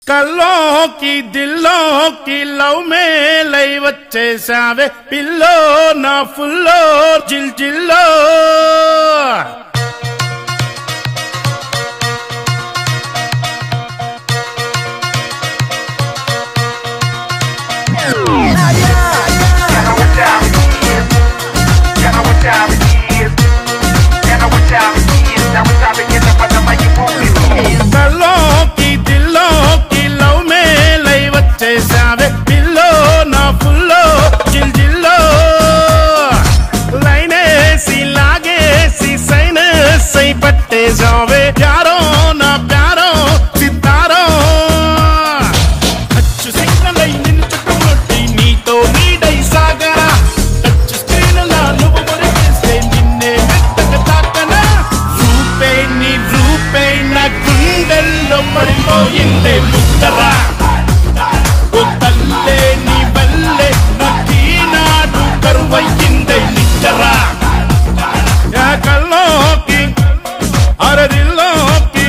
कल्लों की दिलों की लव में लई वच्चे सावे पिल्लो ना फुल्लो जिल जिल्लो जावे प्यारो ना प्यारो सितारो अच्छु सिग्नल निन्नु చుట్టుముట్టి నీతో నీడై సాగరా టచ్ స్క్రీన్ లా నువ్వు మురిపిస్తే నిన్నే మెత్తగా తాకనా రూపే నా గుండెల్లో పడిపోయిందే ముద్దరా ఓ తల్లే నీ వల్లే నాకీనాడు కరువయ్యిందే నిచ్చరా యా కల్లోకి अरे दिलों की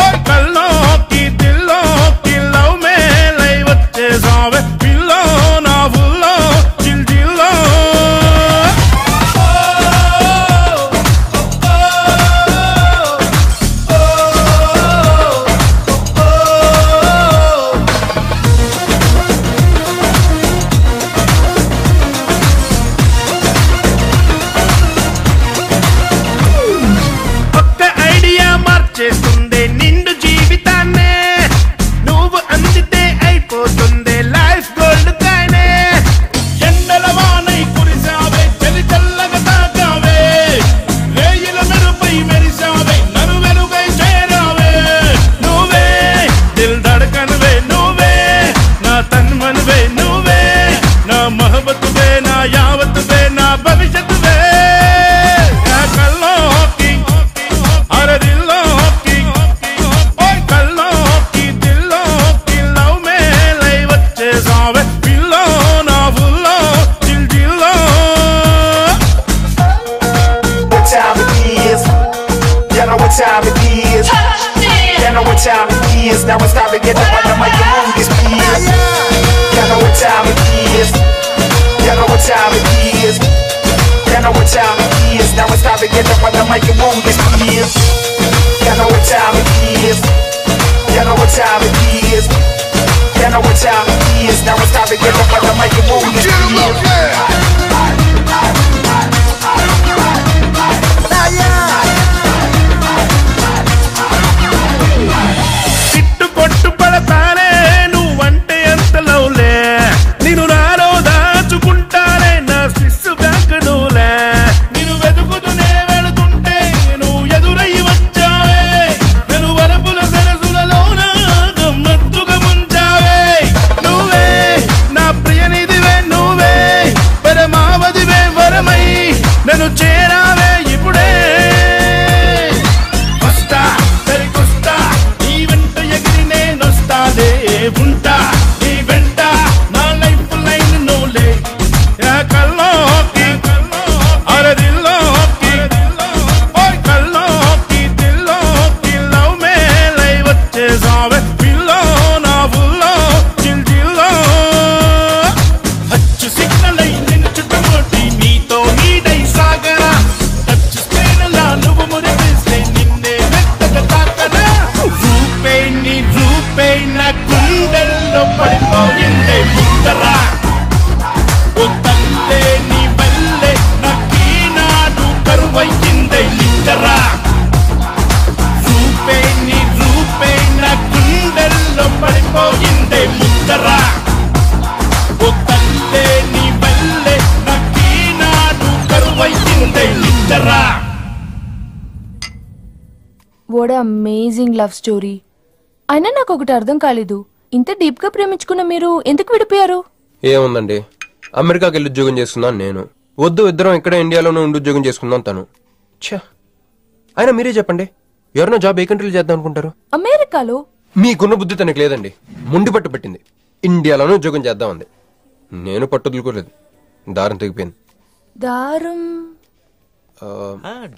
और कल्लों की दिलों की लव में लई बच्चे सावे पिल्लो ना फुल्लो जिल जिल्लो చేస్తుందే నిండు జీవితాన్నే నువ్వు అందితే అయిపోతుందే లైఫ్ గోల్డ్ కాయనే ఎండల వానై కురిసావే చలి చల్లగా తాకావే రేయిల మెరుపై మెరిసావే నన్ను వెలుగై చేరావే నువ్వే దిల్ ధడకన్వే నువ్వే నా తన్మన్వే నువ్వే నా మహబత్వే నా యావత్వే నా భవిష్యత్తువే కల్లోకి అరే దిల్లో time it is. You know what time it is. Now it's time to get up on the mic and move this piece. You know what time it is. You know what time it is. You know what time it is. Now it's time to get up on the mic and move this piece. You know what time it is. You know what time it is. You know what time it is. Now it's time to get up on the mic and move this piece. పడతానే నువ్వంటే ఎంత లవ్లే నిన్ను నాలో దాచుకుంటానే నా sis bank నువ్వులే నిన్ను వెతుకుతూనే వెళుతుంటే నువ్వు ఎదురై వచ్చావే నేను వరపుల సరసులలోన గమ్మత్తుగా ముంచావే నువ్వే నా ప్రియనిధివే నువ్వే పరమావధివే వరమై నన్ను చేరావే ఇప్పుడే వస్తా సరికొస్తా నీ వెంట ఎగిరి నేనొస్తాలే ఉంటా నీ వెంట నా లైఫ్ లైన్ నువ్వులే కల్లోకి అరే దిల్లోకి ఓయ్ కల్లోకి దిల్లోకి లవ్ మే లై వచ్చేసావే పిల్లో నా ఫుల్లో జిల్ జిల్లో అచ్చు సిగ్నల్ అయి నిన్ను చుట్టుముట్టి నీతో నీడై సాగరా టచ్ స్క్రీన్ లా నువ్వు మురిపిస్తే నిన్నే మెత్తగా తాకనా రూపే నా గుండెల్లో పడిపోయిందే ముద్దరా ఓ తల్లే నీ వల్లే నాకీనాడు కరువయ్యిందే నిచ్చరా రూపే నా గుండెల్లో పడిపోయిందే ముద్దరా ఓ తల్లే నీ వల్లే నాకీనాడు కరువయ్యిందే నిచ్చరా. What amazing love story. అయినా నాకు ఒకటి అర్థం కాలేదు, ఇంత డీప్ గా ప్రేమించుకున్న మీరు ఎందుకు విడిపోయారు? ఏముందండి, అమెరికాకి వెళ్ళి ఉద్యోగం చేస్తున్నాను నేను, వద్దు ఇద్దరం ఇక్కడ ఇండియాలోనే ఉండి ఉద్యోగం చేసుకుందాం తను. ఛా, అయినా మీరే చెప్పండి, ఎవరైనా జాబ్ ఏ కంట్రీలో చేద్దాం అనుకుంటారు? అమెరికాలో. మీకున్న బుద్ధి తనకి లేదండి, ముండి పట్టు పెట్టింది, ఇండియాలోనే ఉద్యోగం చేద్దామంది. నేను పట్టుదలుకోలేదు, దారం తెగిపోయింది. దారం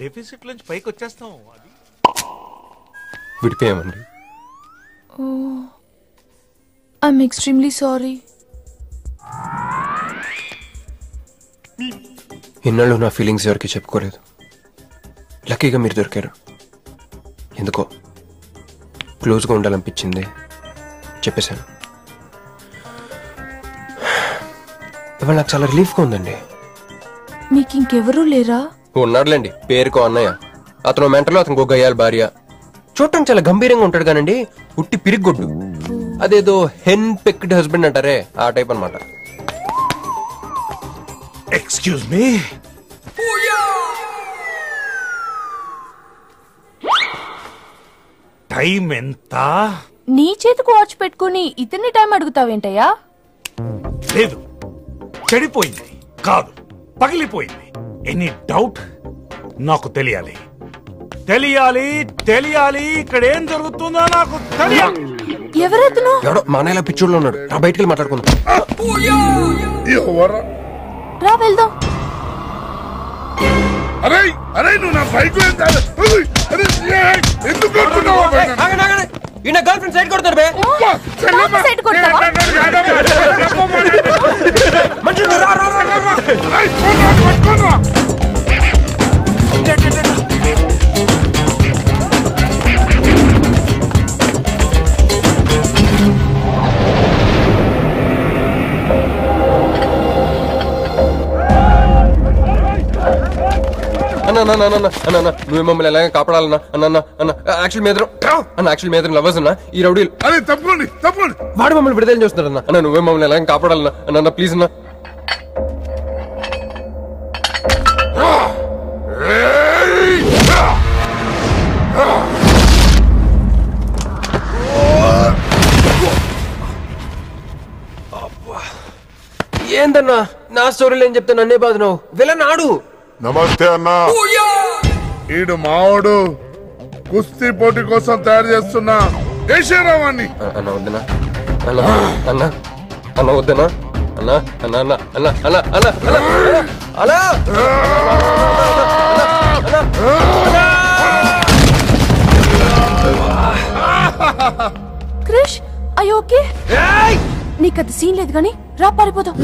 డెఫిసిట్ నుంచి పైకి వచ్చేస్తాం. విడిపోయామండి. I'm extremely sorry. ఇన్నాళ్ళు నా ఫీలింగ్స్ ఎవరికి చెప్పుకోలేదు. లక్కీగా మీరు దొరికారు. ఎందుకో క్లోజ్గా ఉండాలనిపించింది, చెప్పేశాను. ఇవాళ నాకు చాలా రిలీఫ్గా ఉందండి. మీకు ఇంకెవరూ లేరా? ఉన్నాడులేండి, పేరుకో అన్నయ్య. అతను మెంటలో, అతను గొగ్గయ్యాలి భార్య. చూడటానికి చాలా గంభీరంగా ఉంటాడు కానండి, ఉట్టి పిరిగొడ్డు. అదేదో హెన్ పెక్డ్ హస్బెండ్ అంటారే, ఆ టైప్ అనమాట. Excuse me. టైం ఎంత? నీ చేతికి వాచ్ పెట్టుకుని ఇతన్ని టైం అడుగుతావేంటయ్యా? లేదు, చెడిపోయింది కాదు, పగిలిపోయింది. Any doubt? నాకు తెలియాలి, తెలియాలి, తెలియాలి. ఇక్కడ ఏం జరుగుతుందో నాకు తెలియాలి. ఎవరతను? ఎవడో మానేలా పిచ్చోళ్ళు ఉన్నాడు. రా బయటికి వెళ్ళి మాట్లాడుకుందాం. రా వెళ్దాం. అరే అరే నువ్వు నా బైక్ ఎందుకు ఈయన గర్ల్ ఫ్రెండ్ సైడ్ కొడతారు బే. సైడ్ కొడతావా? నువ్వు మమ్మల్ని ఎలాగ కాపాడాలన్నా అన్న అన్న యాక్చువల్ మీద లవర్స్ అన్న ఈ రౌడీలు. అరే తప్పండి తప్పండి. వాడు మమ్మల్ని విడుదల చేస్తున్నాడు అన్న. నువ్వే మమ్మల్ని ఎలాగ కాపాడాలన్నా అన్న ప్లీజ్ అన్న. ఏందన్నా నా స్టోరీలో ఏం చెప్తా నన్నే బాధనావు. వెళ్ళనాడు. నమస్తే అన్నా. ఈడు మావాడు కుస్తీ పోటీ కోసం తయారు చేస్తున్నా యశరావాన్ని. అన్న వద్దనా అన్న అన్న అన్న వద్దనా అన్న అన్న అన్న అన్న అన్న అన్న అన్న అన్న. క్రిష్ అయ్యో ఓకే, నీకు అది సీన్ లేదు కానీ రా పారిపోదాం.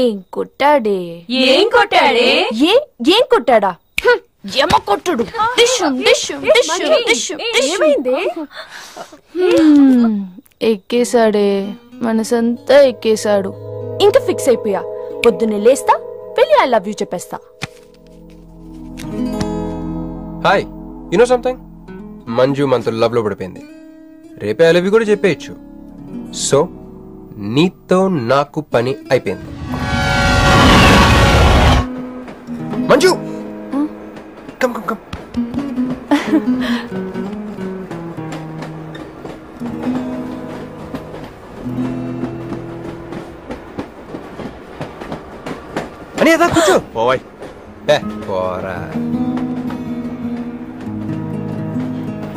ఏం కొట్టాడే? ఏం కొట్టాడే? ఏం కొట్టాడా? ఏమో కొట్టుడు. ఎక్కేశాడే, మనసంతా ఎక్కేశాడు. ఇంకా ఫిక్స్ అయిపోయా, పొద్దున్నే లేస్తా, వెళ్ళి ఐ లవ్ యూ చెప్పేస్తా. Hi, you know something? Manju మనతో లవ్ లో పడిపోయింది. రేపే ఐ లవ్ యూ కూడా చెప్పేయచ్చు. సో నీతో నాకు పని అయిపోయింది. అని అదా కూర్చో. పోవాయ్. పోరా.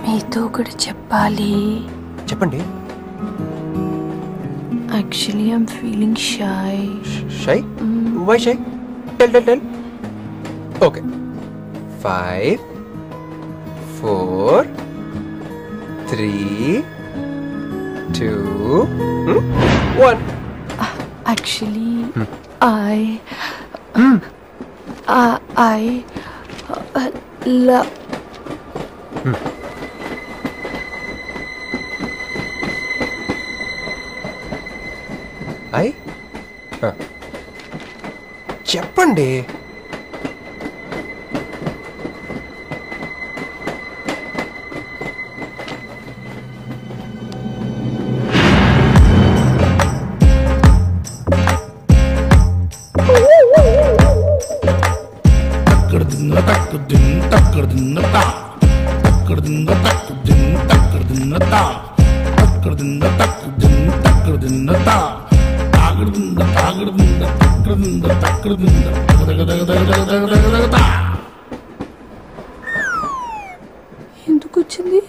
మీతో కూడా చెప్పాలి. చెప్పండి. Actually I'm feeling shy. Shy? Why shy? Tell. Okay. 5 4 3 2 1. Actually, I love. చెప్పండి. ఎందుకు వచ్చింది?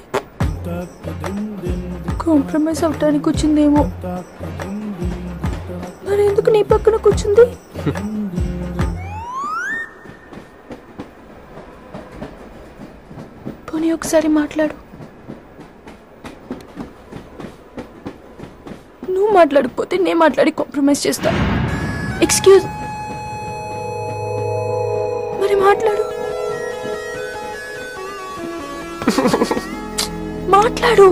కాంప్రమైజ్ అవటానికి వచ్చిందేమో. మరి ఎందుకు నీ పక్కన కూర్చుంది? పోనీ ఒకసారి మాట్లాడు. నువ్వు మాట్లాడకపోతే నేను మాట్లాడి కాంప్రమైజ్ చేస్తా. ఎక్స్క్యూజ్. మరి మాట్లాడు. మాట్లాడు.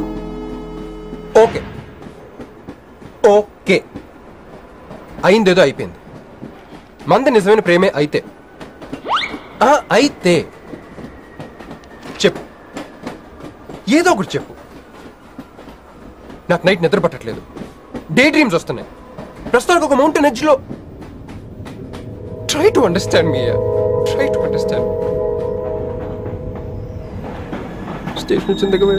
ఓకే ఓకే, అయిందేదో అయిపోయింది. మంది నిజమైన ప్రేమే అయితే అయితే చెప్పు, ఏదో ఒకటి చెప్పు. నాకు నైట్ నిద్ర పట్టట్లేదు, డే డ్రీమ్స్ వస్తున్నాయి. ప్రస్తుతానికి ఒక మౌంటైన్ ఎడ్జ్ లో. Try to understand me, try to understand. Station వచ్చింది దగ్గర.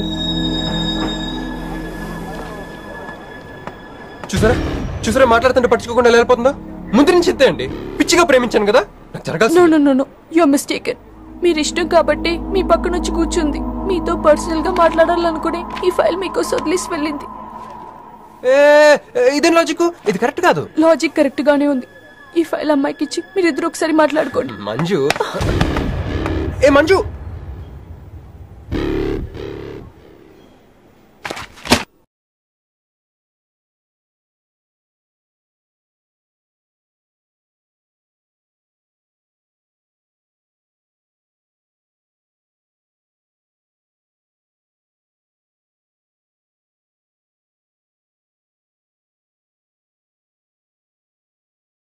చూసారా మాట్లాడుతుంటే పట్టించుకోకుండా వెళ్ళిపోతుందా? ముందు నుంచి ఇంతే అండి. పిచ్చిగా ప్రేమించాను కదా, నాకు జరగాల్సింది. No you are mistaken. మీరు ఇష్టం కాబట్టి మీ పక్కన వచ్చి కూర్చుంది. మీతో పర్సనల్ గా మాట్లాడాలనుకుని ఈ ఫైల్ మీకోసం వదిలేసి వెళ్ళింది. ఇదేం లాజిక్? ఇది కరెక్ట్ కాదు. లాజిక్ కరెక్ట్ గానే ఉంది. ఈ ఫైల్ అమ్మాయికి ఇచ్చి మీరిద్దరు ఒకసారి మాట్లాడుకోండి. మంజు, మంజు